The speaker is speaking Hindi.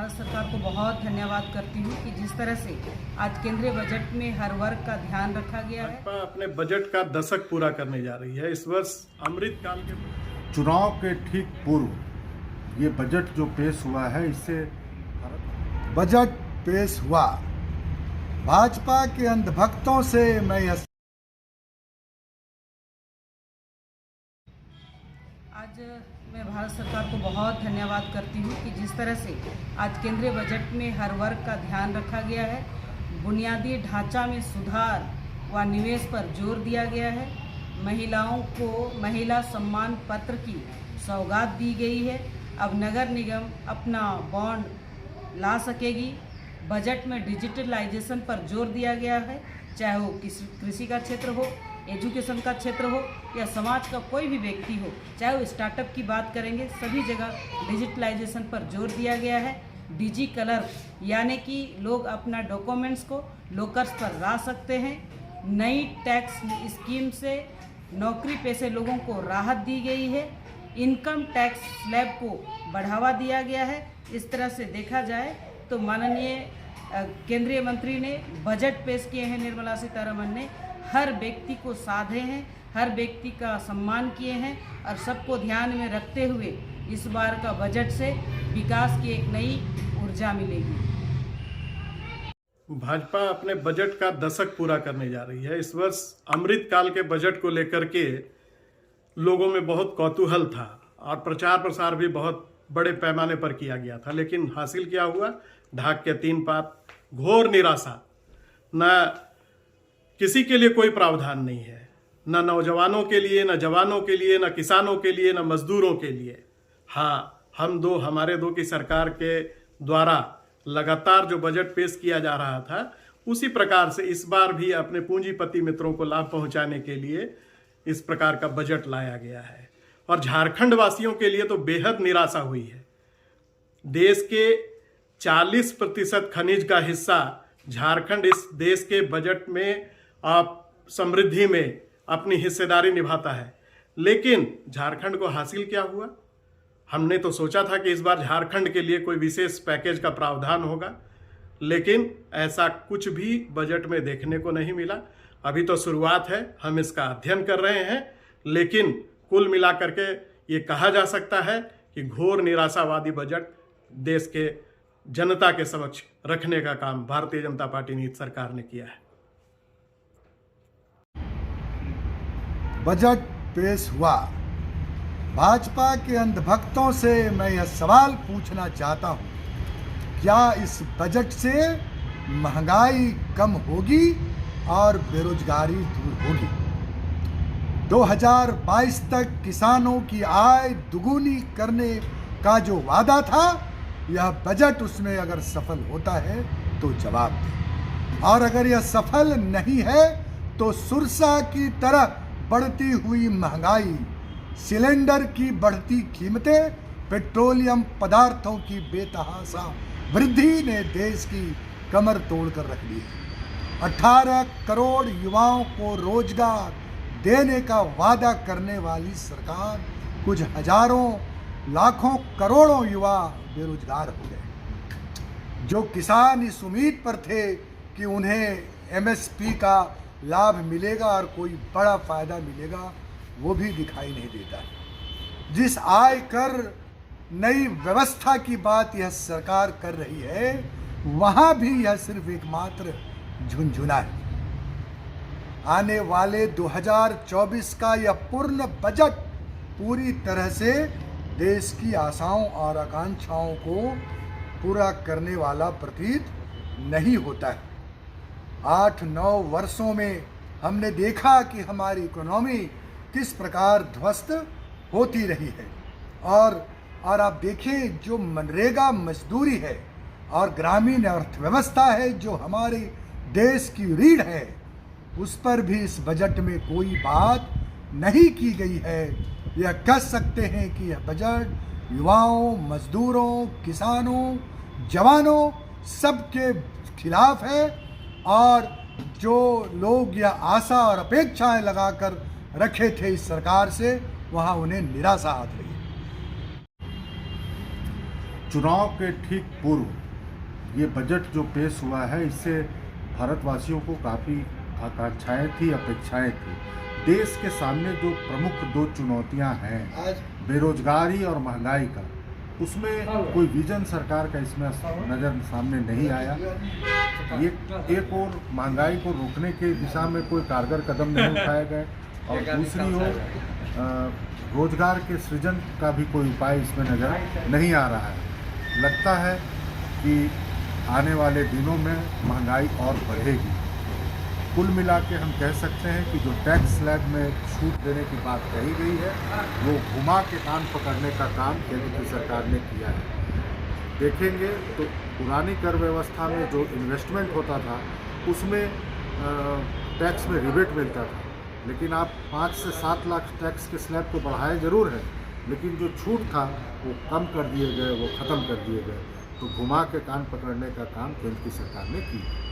भारत सरकार को बहुत धन्यवाद करती हूँ कि जिस तरह से आज केंद्रीय बजट में हर वर्ग का ध्यान रखा गया है। भाजपा अपने बजट का दशक पूरा करने जा रही है। इस वर्ष अमृतकाल के चुनाव के ठीक पूर्व ये बजट जो पेश हुआ है, इससे बजट पेश हुआ। भाजपा के अंधभक्तों से मैं आज मैं भारत सरकार को बहुत धन्यवाद करती हूँ कि जिस तरह से आज केंद्रीय बजट में हर वर्ग का ध्यान रखा गया है। बुनियादी ढांचा में सुधार व निवेश पर जोर दिया गया है। महिलाओं को महिला सम्मान पत्र की सौगात दी गई है। अब नगर निगम अपना बॉन्ड ला सकेगी। बजट में डिजिटलाइजेशन पर जोर दिया गया है, चाहे वो कृषि का क्षेत्र हो, एजुकेशन का क्षेत्र हो या समाज का कोई भी व्यक्ति हो, चाहे वो स्टार्टअप की बात करेंगे, सभी जगह डिजिटलाइजेशन पर जोर दिया गया है। डिजी कलर यानी कि लोग अपना डॉक्यूमेंट्स को लोकर्स पर ला सकते हैं। नई टैक्स स्कीम से नौकरी पेशे लोगों को राहत दी गई है। इनकम टैक्स स्लैब को बढ़ावा दिया गया है। इस तरह से देखा जाए तो माननीय केंद्रीय मंत्री ने बजट पेश किए हैं, निर्मला सीतारमण ने हर व्यक्ति को साधे हैं, हर व्यक्ति का सम्मान किए हैं और सबको ध्यान में रखते हुए इस बार का बजट से विकास की एक नई ऊर्जा मिलेगी। भाजपा अपने बजट का दशक पूरा करने जा रही है। इस वर्ष अमृतकाल के बजट को लेकर के लोगों में बहुत कौतूहल था और प्रचार प्रसार भी बहुत बड़े पैमाने पर किया गया था, लेकिन हासिल क्या हुआ? ढाक के 3 पात, घोर निराशा। न किसी के लिए कोई प्रावधान नहीं है, न नौजवानों के लिए, न जवानों के लिए, न किसानों के लिए, न मजदूरों के लिए। हाँ, हमारे दो की सरकार के द्वारा लगातार जो बजट पेश किया जा रहा था, उसी प्रकार से इस बार भी अपने पूंजीपति मित्रों को लाभ पहुंचाने के लिए इस प्रकार का बजट लाया गया है। और झारखंड वासियों के लिए तो बेहद निराशा हुई है। देश के 40% खनिज का हिस्सा झारखंड इस देश के बजट में समृद्धि में अपनी हिस्सेदारी निभाता है, लेकिन झारखंड को हासिल क्या हुआ? हमने तो सोचा था कि इस बार झारखंड के लिए कोई विशेष पैकेज का प्रावधान होगा, लेकिन ऐसा कुछ भी बजट में देखने को नहीं मिला। अभी तो शुरुआत है, हम इसका अध्ययन कर रहे हैं, लेकिन कुल मिलाकर के ये कहा जा सकता है कि घोर निराशावादी बजट देश के जनता के समक्ष रखने का काम भारतीय जनता पार्टी नीति सरकार ने किया है। बजट पेश हुआ। भाजपा के अंधभक्तों से मैं यह सवाल पूछना चाहता हूं, क्या इस बजट से महंगाई कम होगी और बेरोजगारी दूर होगी? 2022 तक किसानों की आय दुगुनी करने का जो वादा था, यह बजट उसमें अगर सफल होता है तो जवाब दें, और अगर यह सफल नहीं है तो सुरसा की तरह बढ़ती हुई महंगाई, सिलेंडर की बढ़ती कीमतें, पेट्रोलियम पदार्थों की बेतहाशा वृद्धि ने देश की कमर तोड़कर रख दी है। 18 करोड़ युवाओं को रोजगार देने का वादा करने वाली सरकार, कुछ हजारों लाखों करोड़ों युवा बेरोजगार हो गए। जो किसान इस उम्मीद पर थे कि उन्हें एमएसपी का लाभ मिलेगा और कोई बड़ा फायदा मिलेगा, वो भी दिखाई नहीं देता है। जिस आयकर नई व्यवस्था की बात यह सरकार कर रही है, वहां भी यह सिर्फ एकमात्र झुनझुना है। आने वाले 2024 का यह पूर्ण बजट पूरी तरह से देश की आशाओं और आकांक्षाओं को पूरा करने वाला प्रतीत नहीं होता है। 8-9 वर्षों में हमने देखा कि हमारी इकोनॉमी किस प्रकार ध्वस्त होती रही है, और आप देखें, जो मनरेगा मजदूरी है और ग्रामीण अर्थव्यवस्था है, जो हमारे देश की रीढ़ है, उस पर भी इस बजट में कोई बात नहीं की गई है। यह कह सकते हैं कि यह बजट युवाओं, मजदूरों, किसानों, जवानों सबके खिलाफ है, और जो लोग यह आशा और अपेक्षाएं लगाकर रखे थे इस सरकार से, वहां उन्हें निराशा हाथ लगी। चुनाव के ठीक पूर्व ये बजट जो पेश हुआ है, इससे भारतवासियों को काफ़ी आकांक्षाएं थी, अपेक्षाएं थी। देश के सामने जो प्रमुख दो चुनौतियां हैं, बेरोजगारी और महंगाई का, उसमें कोई विजन सरकार का इसमें नज़र सामने नहीं आया। ये एक और महंगाई को रोकने की दिशा में कोई कारगर कदम नहीं उठाए गए, और दूसरी ओर रोजगार के सृजन का भी कोई उपाय इसमें नज़र नहीं आ रहा है। लगता है कि आने वाले दिनों में महंगाई और बढ़ेगी। कुल मिला के हम कह सकते हैं कि जो टैक्स स्लैब में छूट देने की बात कही गई है, वो घुमा के कान पकड़ने का काम केंद्र की सरकार ने किया है। देखेंगे तो पुरानी कर व्यवस्था में जो इन्वेस्टमेंट होता था, उसमें टैक्स में रिबेट मिलता था, लेकिन आप 5 से 7 लाख टैक्स के स्लैब को बढ़ाए जरूर है, लेकिन जो छूट था वो कम कर दिए गए, वो ख़त्म कर दिए गए। तो घुमा के कान पकड़ने का काम केंद्र की सरकार ने किया।